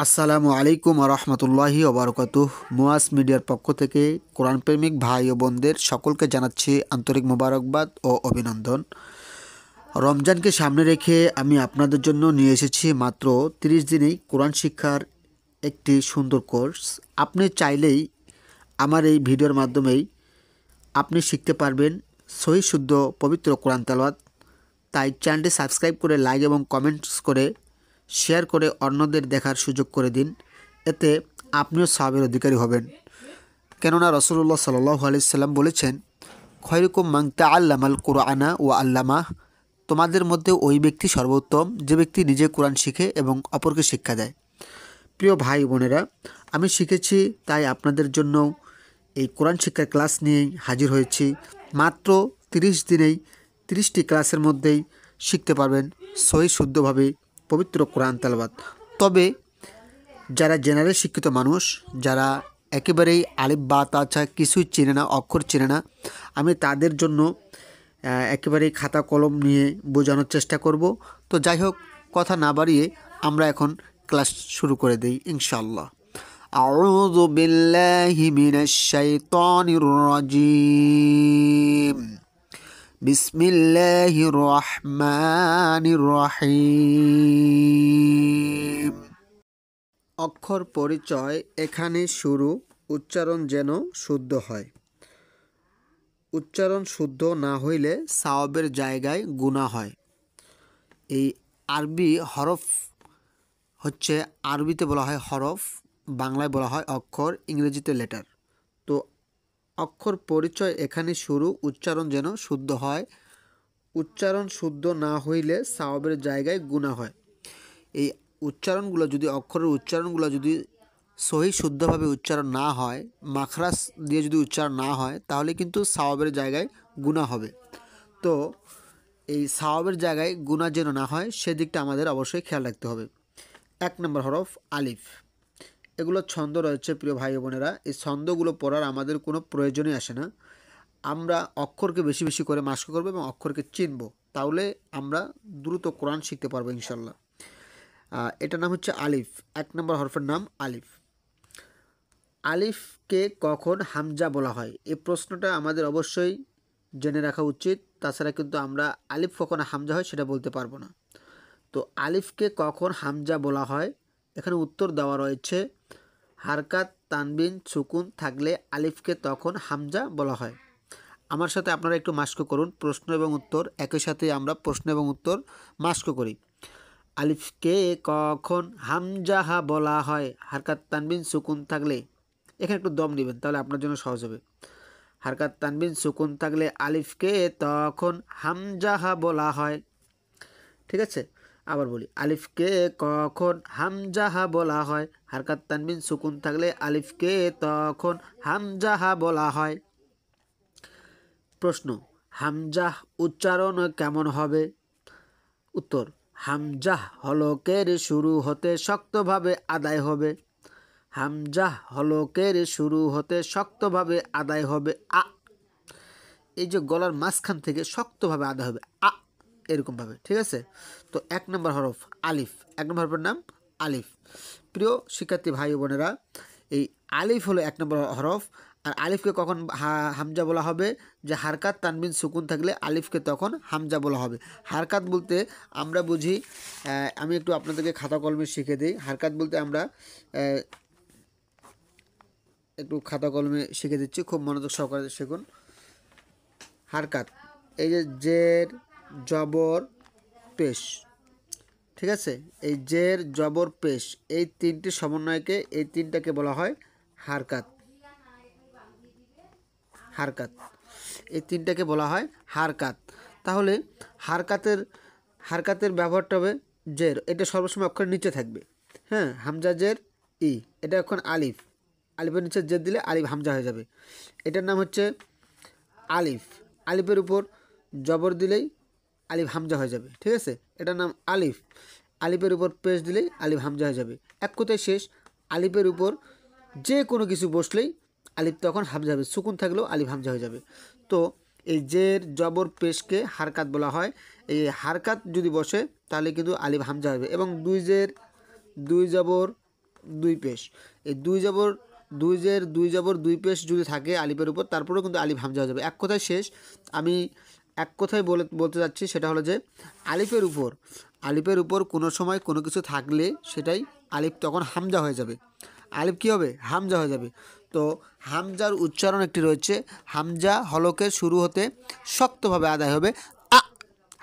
আসসালামু আলাইকুম রহমতুল্লাহি ওবরকাতুহ। মুয়াজ মিডিয়ার পক্ষ থেকে কোরআন প্রেমিক ভাই ও বোনদের সকলকে জানাচ্ছি আন্তরিক মোবারকবাদ ও অভিনন্দন। রমজানকে সামনে রেখে আমি আপনাদের জন্য নিয়ে এসেছি মাত্র 30 দিনেই কোরআন শিক্ষার একটি সুন্দর কোর্স। আপনি চাইলেই আমার এই ভিডিওর মাধ্যমেই আপনি শিখতে পারবেন সহি শুদ্ধ পবিত্র কোরআন তেলাওয়াত। তাই চ্যানেলটি সাবস্ক্রাইব করে লাইক এবং কমেন্টস করে শেয়ার করে অন্যদের দেখার সুযোগ করে দিন। এতে আপনিও সওয়াবের অধিকারী হবেন। কেননা রাসূলুল্লাহ সাল্লাল্লাহু আলাইহি সাল্লাম বলেছেন, খয়রুকুম মান তাআল্লামাল কুরআনা ওয়া আল্লামাহ। তোমাদের মধ্যে ওই ব্যক্তি সর্বোত্তম যে ব্যক্তি নিজে কোরআন শিখে এবং অপরকে শিক্ষা দেয়। প্রিয় ভাই বোনেরা, আমি শিখেছি তাই আপনাদের জন্য এই কোরআন শিক্ষার ক্লাস নিয়েই হাজির হয়েছি। মাত্র 30 দিনেই 30টি ক্লাসের মধ্যেই শিখতে পারবেন সহি শুদ্ধভাবে পবিত্র কোরআন তেলাওয়াত। তবে যারা জেনারেল শিক্ষিত মানুষ, যারা একেবারেই আলিফ বা তা ছাড়া কিছুই চেনে না, অক্ষর চেনে না, আমি তাদের জন্য একেবারেই খাতা কলম নিয়ে বোঝানোর চেষ্টা করব। তো যাই হোক, কথা না বাড়িয়ে আমরা এখন ক্লাস শুরু করে দেই ইনশাআল্লাহ। আউযু বিল্লাহি মিনাশ শাইতানির রাজিম। বিসমিল্লাহির রহমানির রহিম। অক্ষর পরিচয় এখানে শুরু। উচ্চারণ যেন শুদ্ধ হয়। উচ্চারণ শুদ্ধ না হইলে সাওয়াবের জায়গায় গুনাহ হয়। এই আরবি হরফ হচ্ছে, আরবিতে বলা হয় হরফ, বাংলায় বলা হয় অক্ষর, ইংরেজিতে লেটার। তো অক্ষর পরিচয় এখানে শুরু, উচ্চারণ যেন শুদ্ধ হয়। উচ্চারণ শুদ্ধ না হইলে সাওয়াবের জায়গায় গুনাহ হয়। এই উচ্চারণগুলো যদি, অক্ষরের উচ্চারণগুলো যদি সহি শুদ্ধভাবে উচ্চারণ না হয়, মাখরাজ দিয়ে যদি উচ্চারণ না হয়, তাহলে কিন্তু সাওয়াবের জায়গায় গুনাহ হবে। তো এই সাওয়াবের জায়গায় গুনাহ যেন না হয় সেদিকটা আমাদের অবশ্যই খেয়াল রাখতে হবে। 1 নম্বর হরফ আলিফ। এগুলো ছন্দ রয়েছে প্রিয় ভাই বোনেরা। এই ছন্দগুলো পড়ার আমাদের কোনো প্রয়োজনই আসে না। আমরা অক্ষরকে বেশি বেশি করে মাস্ক করব এবং অক্ষরকে চিনব, তাহলে আমরা দ্রুত কোরআন শিখতে পারবো ইনশাল্লাহ। এটার নাম হচ্ছে আলিফ। 1 নম্বর হরফের নাম আলিফ। আলিফকে কখন হামজা বলা হয়, এই প্রশ্নটা আমাদের অবশ্যই জেনে রাখা উচিত। তাছাড়া কিন্তু আমরা আলিফ কখন হামজা হয় সেটা বলতে পারবো না। তো আলিফকে কখন হামজা বলা হয়, এখানে উত্তর দেওয়া রয়েছে। হারকাত, তানবিন, সুকুন থাকলে আলিফকে তখন হামজা বলা হয়। আমার সাথে আপনারা একটু মাস্ক করুন, প্রশ্ন এবং উত্তর একই সাথে আমরা প্রশ্ন এবং উত্তর মাস্ক করি। আলিফকে কখন হামজাহা বলা হয়, হারকাত, তানবিন, সুকুন থাকলে। এখানে একটু দম নেবেন, তাহলে আপনার জন্য সহজ হবে। হারকাত, তানবিন, সুকুন থাকলে আলিফকে তখন হামজাহা বলা হয়। ঠিক আছে, আবার বলি, আলিফকে কখন হামজাহা বলা হয়, হারকাত, তানবিন, সুকুন থাকলে আলিফকে তখন হামজাহা বলা হয়। প্রশ্ন, হামজাহ উচ্চারণ কেমন হবে? উত্তর, হামজাহ হলকের শুরু হতে শক্তভাবে আদায় হবে। হামজাহ হলকের শুরু হতে শক্তভাবে আদায় হবে আ। এই যে গলার মাঝখান থেকে শক্তভাবে আদায় হবে আ, এরকমভাবে। ঠিক আছে, তো 1 নম্বর হরফ আলিফ। 1 নম্বর হরফের নাম আলিফ। প্রিয় শিক্ষার্থী ভাই বোনেরা, এই আলিফ হলো 1 নম্বর হরফ। আর আলিফকে কখন হামজা বলা হবে, যে হারকাত, তানবিন, সুকুন থাকলে আলিফকে তখন হামজা বলা হবে। হারকাত বলতে আমরা বুঝি, আমি একটু আপনাদেরকে খাতা কলমে শিখে দিই। হারকাত বলতে আমরা একটু খাতা কলমে শিখে দিচ্ছি, খুব মনোযোগ সহকারে শিখুন। হারকাত, এই যে জের, জবর, পেশ। ঠিক আছে, এই জের, জবর, পেশ, এই 3টি সমন্বয়কে, এই 3টাকে বলা হয় হারকাত। হারকাত, এই 3টাকে বলা হয় হারকাত। তাহলে হারকাতের ব্যবহারটা হবে জের, এটা সর্বসময় অক্ষরের নিচে থাকবে। হ্যাঁ, হামজা জের ই, এটা এখন আলিফ। আলিফের নিচে জের দিলে আলিফ হামজা হয়ে যাবে। এটার নাম হচ্ছে আলিফ। আলিফের উপর জবর দিলেই আলিফ হামজা হয়ে যাবে। ঠিক আছে, এটার নাম আলিফ। আলিফের উপর পেশ দিলেই আলিফ হামজা হয়ে যাবে। এক কথায় শেষ, আলিফের উপর যে কোনো কিছু বসলেই আলিফ তখন হামজা হবে, সুকুন থাকলেও আলিফ হামজা হয়ে যাবে। তো এই জের, জবর, পেশকে হারকাত বলা হয়। এই হারকাত যদি বসে তাহলে কিন্তু আলিফ হামজা হবে। এবং 2 জের, 2 জবর, দুই পেশ, এই দুই জবর দুই জের দুই জবর দুই পেশ যদি থাকে আলিফের উপর, তারপরেও কিন্তু আলিফ হামজা হয়ে যাবে। এক কথায় শেষ, আমি এক কথায় বলতে যাচ্ছি, সেটা হলো যে আলিফের উপর কোনো সময় কোনো কিছু থাকলে সেটাই আলিফ তখন হামজা হয়ে যাবে। আলিফ কী হবে? হামজা হয়ে যাবে। তো হামজার উচ্চারণ একটি রয়েছে, হামজা হলকের শুরু হতে শক্তভাবে আদায় হবে আ,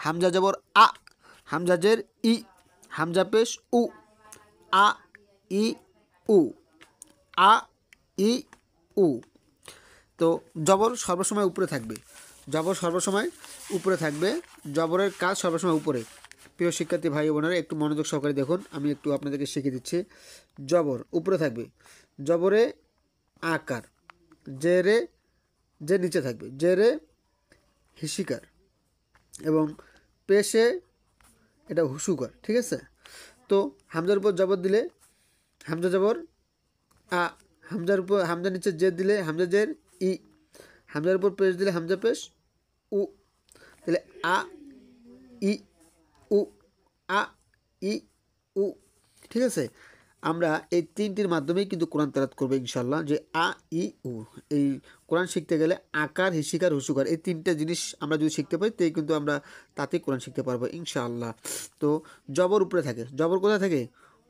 হামজা জবর আ, হামজা জের ই, হামজা পেশ উ, আ ই উ, আ ই উ। তো জবর সর্বসময় উপরে থাকবে, জবর সর্বসময় উপরে থাকবে, জবরের কাজ সর্বসময় উপরে। প্রিয় শিক্ষার্থী ভাই বোনেরা একটু মনোযোগ সহকারে দেখুন, আমি একটু আপনাদেরকে শিখিয়ে দিচ্ছি। জবর উপরে থাকবে, জবরে আকার, জেরে যে নিচে থাকবে, জেরে হিসিকার, এবং পেশে এটা হুসুকার, ঠিক আছে। তো হামজার উপর জবর দিলে হামজা জবর আ, হামজার উপর হামজার নিচে জের দিলে হামজা জের ই, হামজার উপর পেশ দিলে হামজা পেশ উ, তাহলে আ ই উ, আ ই উ, ঠিক আছে। আমরা এই তিনটির মাধ্যমেই কিন্তু কোরআন তেলাওয়াত করবো ইনশাল্লাহ, যে আ ই উ। এই কোরআন শিখতে গেলে আকার, হিসিকার, হুসুকার এই তিনটে জিনিস আমরা যদি শিখতে পারি, তাই কিন্তু আমরা তাতেই কোরআন শিখতে পারবো ইনশাআল্লাহ। তো জবর উপরে থাকে, জবর কোথা থেকে?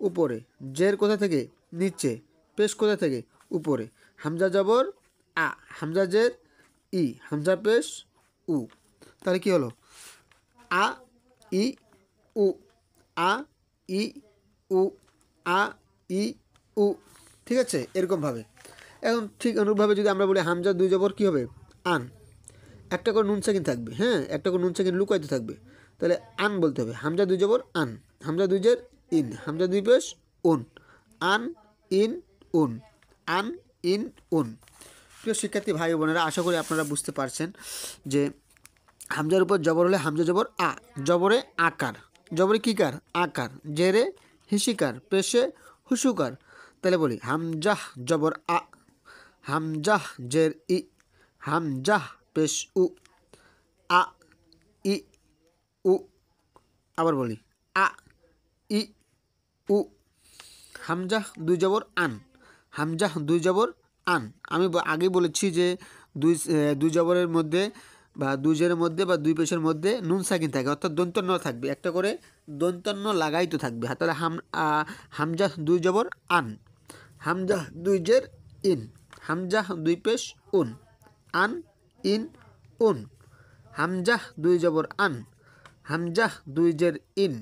উপরে। জের কোথা থেকে? নিচে। পেশ কোথা থেকে? উপরে। হামজা জবর আ, হামজা জের ই, হামজা পেশ উ, তাহলে কি হলো? আ ই উ, আ ই উ, আ ই উ, ঠিক আছে, এরকমভাবে। এখন ঠিক অনুরূপভাবে যদি আমরা বলি হামজা দুই জবর কী হবে? আন, একটা করে নুন সাকিন থাকবে, হ্যাঁ, একটা করে নুন সাকিন লুকাইতে থাকবে, তাহলে আন বলতে হবে। হামজা দুই জবর আন, হামজা দুই জের ইন, হামজা দুই পেশ উন, আন ইন উন, আন ইন উন। প্রিয় শিক্ষার্থী ভাই বোনেরা, আশা করি আপনারা বুঝতে পারছেন যে হামজার উপর জবর হলে হামজা জবর আ, জবরে আকার, জবরে কী কার? আকার, জেরে হিসিকার, পেশে হুসুকার। তাহলে বলি হামজাহ জবর আ, হামজাহ জের ই, হামজাহ পেশ উ, আ ই উ। আবার বলি আ ই উ। হামজাহ দুই জবর আন, হামজাহ দুই জবর আন। আমি আগেই বলেছি যে দুই জবরের মধ্যে বা দুই জেরের মধ্যে বা দুই পেশের মধ্যে নুন সাকিন থাকে, অর্থাৎ দন্তন্য থাকবে, একটা করে দন্তন্য লাগাই তো থাকবে। তাহলে হামজাহ দুই জবর আন, হামজাহ দুই জের ইন, হামজাহ দুই পেশ উন, আন ইন উন, হামজাহ দুই জবর আন, হামজাহ দুই জের ইন,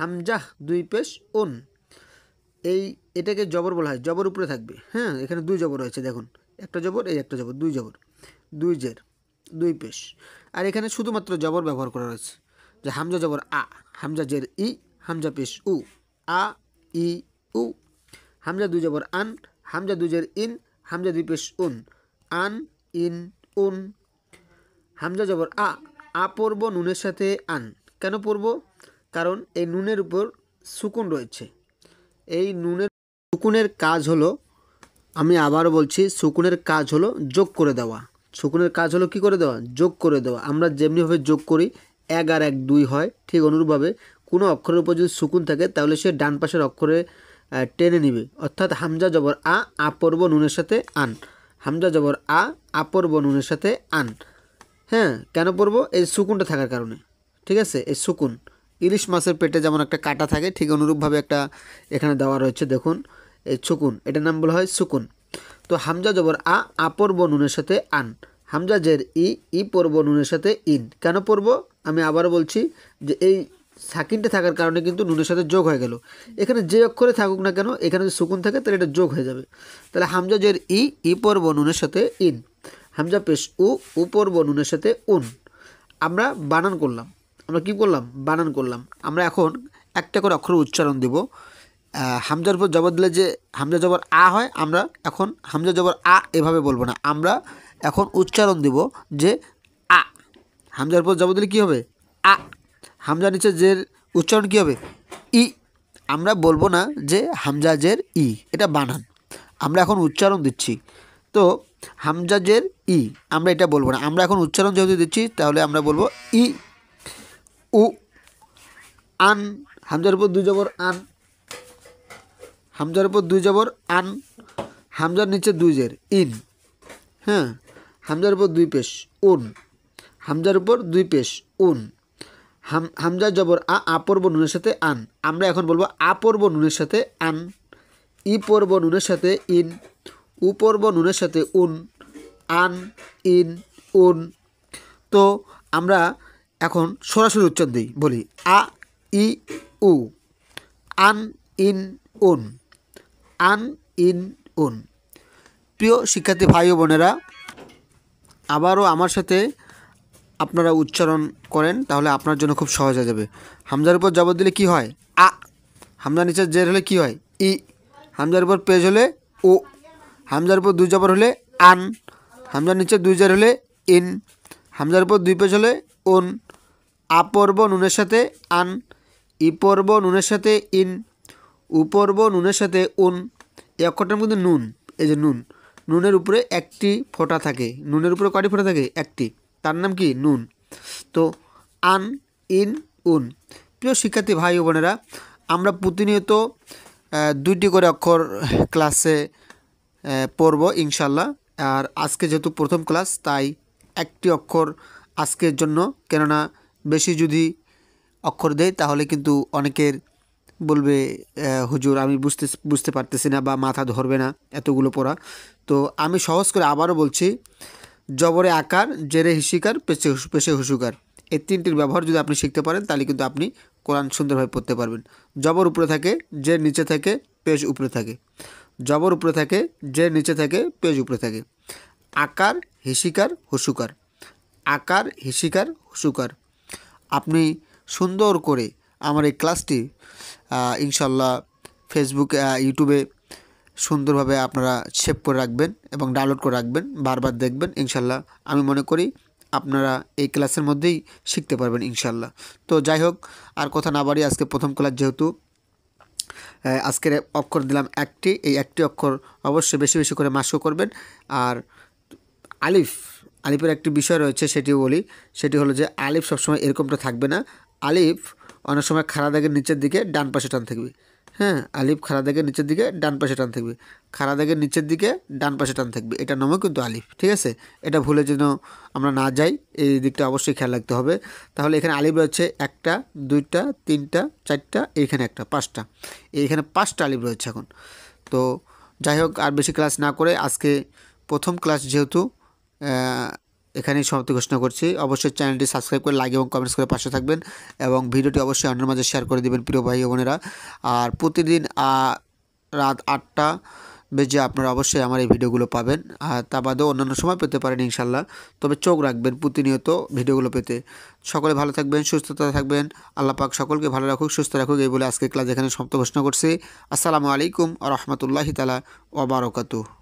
হামজাহ দুই পেশ উন। এটাকে জবর বলা হয়, জবর উপরে থাকবে, হ্যাঁ। এখানে দুই জবর রয়েছে, দেখুন, একটা জবর, এই একটা জবর, দুই জবর, দুই জের, দুই পেশ। আর এখানে শুধুমাত্র জবর ব্যবহার করা রয়েছে, যে হামজা জবর আ, হামজা জের ই, হামজা পেশ উ, আ ই উ। হামজা দুই জবর আন, হামজা দুই জের ইন, হামজা দুই পেশ উন, আন ইন উন। হামজা জবর আ পড়ব নুনের সাথে আন। কেন পড়ব? কারণ এই নুনের উপর সুকুন রয়েছে। এই সুকুনের কাজ হলো, আমি আবারও বলছি, সুকুনের কাজ হলো যোগ করে দেওয়া। সুকুনের কাজ হলো কী করে দেওয়া? যোগ করে দেওয়া। আমরা যেমনিভাবে যোগ করি 1 আর 1 2 হয়, ঠিক অনুরূপভাবে কোনো অক্ষরের উপর যদি সুকুন থাকে তাহলে সে ডান পাশের অক্ষরে টেনে নিবে। অর্থাৎ হামজা জবর আ পড়ব নুনের সাথে আন, হামজা জবর আ পড়ব নুনের সাথে আন। হ্যাঁ, কেন পড়ব? এই সুকুনটা থাকার কারণে, ঠিক আছে। এই সুকুন, ইলিশ মাছের পেটে যেমন একটা কাঁটা থাকে, ঠিক অনুরূপভাবে একটা এখানে দেওয়া রয়েছে, দেখুন, এই সুকুন, এটার নাম বলা হয় সুকুন। তো হামজা জবর আ পড়ব নুনের সাথে আন, হামজা জের ই পড়ব নুনের সাথে ইন। কেন পড়ব? আমি আবারও বলছি যে এই সাকিনটা থাকার কারণে কিন্তু নুনের সাথে যোগ হয়ে গেল। এখানে যে অক্ষরে থাকুক না কেন, এখানে যদি সুকুন থাকে তাহলে এটা যোগ হয়ে যাবে। তাহলে হামজা জের ই পড়ব নুনের সাথে ইন, হামজা পেশ উ পড়ব নুনের সাথে উন। আমরা বানান করলাম, আমরা কি করলাম? বানান করলাম। আমরা এখন একটা করে অক্ষর উচ্চারণ দেব। হামজার উপর জবর দিলে যে হামজা জবর আ হয়, আমরা এখন হামজা জবর আ এভাবে বলবো না, আমরা এখন উচ্চারণ দেব যে আ। হামজার উপর জবর দিলে কী হবে? আ। হামজা নিচে জের উচ্চারণ কী হবে? ই। আমরা বলবো না যে হামজা জের ই, এটা বানান। আমরা এখন উচ্চারণ দিচ্ছি, তো হামজা জের ই আমরা এটা বলবো না, আমরা এখন উচ্চারণ যেহেতু দিচ্ছি তাহলে আমরা বলবো ই উ। আন, হামজার উপর দুই জবর আন, হামজার উপর 2 জবর আন, হামজার নিচে 2 জের ইন, হ্যাঁ, হামজার উপর 2 পেশ উন, হামজার উপর 2 পেশ উন, হামজা জবর আ পড়ব নুনের সাথে আন। আমরা এখন বলবো আ পড়ব নুনের সাথে আন, ই পড়ব নুনের সাথে ইন, উ পড়ব নুনের সাথে উন, আন, ইন, উন। তো আমরা এখন সরাসরি উচ্চারণ দিই, বলি আ, ই, উ, আন, ইন, উন, আন, ইন, উন। প্রিয় শিক্ষার্থী ভাই ও বোনেরা, আবারও আমার সাথে আপনারা উচ্চারণ করেন, তাহলে আপনার জন্য খুব সহজ হয়ে যাবে। হামজার উপর জবর দিলে কি হয়? আ। হামজার নিচে জের হলে কি হয়? ই। হামজার উপর পেজ হলে ও। হামজার উপর 2 জবর হলে আন, হামজার নিচে 2 জের হলে ইন, হামজার উপর 2 পেজ হলে উন, আ পড়ব নুনের সাথে আন, ই পড়ব নুনের সাথে ইন, উ পড়ব নুনের সাথে উন। এই অক্ষরটার মধ্যে নুন, এই যে নুন, নুনের উপরে একটি ফোঁটা থাকে। নুনের উপরে কয়টি ফোঁটা থাকে? একটি, তার নাম কি? নুন। তো আন, ইন, উন। প্রিয় শিক্ষার্থী ভাই ও বোনেরা, আমরা প্রতিনিয়ত 2টি করে অক্ষর ক্লাসে পড়ব ইনশাল্লাহ। আর আজকে যেহেতু প্রথম ক্লাস, তাই একটি অক্ষর আজকের জন্য, কেননা বেশি যদি অক্ষর দেয় তাহলে কিন্তু অনেকের বলবে হুজুর আমি বুঝতে পারতেছি না বা মাথা ধরবে না এতগুলো পড়া। তো আমি সহজ করে আবারও বলছি, জবরে আকার, জেরে হিসিকার, পেশে হুসুকার, এই 3টির ব্যবহার যদি আপনি শিখতে পারেন তাহলে কিন্তু আপনি কোরআন সুন্দরভাবে পড়তে পারবেন। জবর উপরে থাকে, জের নিচে থাকে, পেশ উপরে থাকে। জবর উপরে থাকে, জের নিচে থাকে, পেশ উপরে থাকে। আকার, হিসিকার, হুসুকার, আকার, হিসিকার, হুসুকার। আপনি সুন্দর করে আমার এই ক্লাসটি ইনশাল্লাহ ফেসবুক, ইউটিউবে সুন্দরভাবে আপনারা সেভ করে রাখবেন এবং ডাউনলোড করে রাখবেন, বারবার দেখবেন। ইনশাল্লাহ আমি মনে করি আপনারা এই ক্লাসের মধ্যেই শিখতে পারবেন ইনশাল্লাহ। তো যাই হোক, আর কথা না বাড়িয়ে আজকে প্রথম ক্লাস যেহেতু, আজকের অক্ষর দিলাম একটি, এই একটি অক্ষর অবশ্যই বেশি বেশি করে মাস্ক করবেন। আর আলিফ, আলিফের একটি বিষয় রয়েছে, সেটিও বলি। সেটি হলো যে আলিফ সবসময় এরকমটা থাকবে না। আলিফ অনেক সময় খাড়া দাগের নিচের দিকে ডান পাশে টান থাকবে। হ্যাঁ, আলিফ খাড়া দাগের নিচের দিকে ডান পাশে টান থাকবে, খাড়া দাগের নিচের দিকে ডান পাশে টান থাকবে, এটা নামও কিন্তু আলিফ। ঠিক আছে, এটা ভুলে যেন আমরা না যাই, এই দিকটা অবশ্যই খেয়াল রাখতে হবে। তাহলে এখানে আলিফ রয়েছে 1টা, 2টা, 3টা, 4টা, এইখানে একটা, 5টা, এইখানে 5টা আলিফ রয়েছে এখন। তো যাই হোক, আর বেশি ক্লাস না করে আজকে প্রথম ক্লাস যেহেতু এখানেই সমাপ্তি ঘোষণা করছি। অবশ্যই চ্যানেলটি সাবস্ক্রাইব করে লাইক এবং কমেন্টস করে পাশে থাকবেন এবং ভিডিওটি অবশ্যই অন্যের মাঝে শেয়ার করে দেবেন প্রিয় ভাই বোনেরা। আর প্রতিদিন রাত 8টা বেজে আপনারা অবশ্যই আমার এই ভিডিওগুলো পাবেন। আর তা বাদেও অন্যান্য সময় পেতে পারেন ইনশাল্লাহ। তবে চোখ রাখবেন প্রতিনিয়ত ভিডিওগুলো পেতে। সকলে ভালো থাকবেন, সুস্থতা থাকবেন। আল্লাহ পাক সকলকে ভালো রাখুক, সুস্থ রাখুক, এই বলে আজকের ক্লাস এখানে সমাপ্ত ঘোষণা করছি। আসসালামু আলাইকুম ওয়া রাহমাতুল্লাহি তাআলা ওয়া বারাকাতুহু।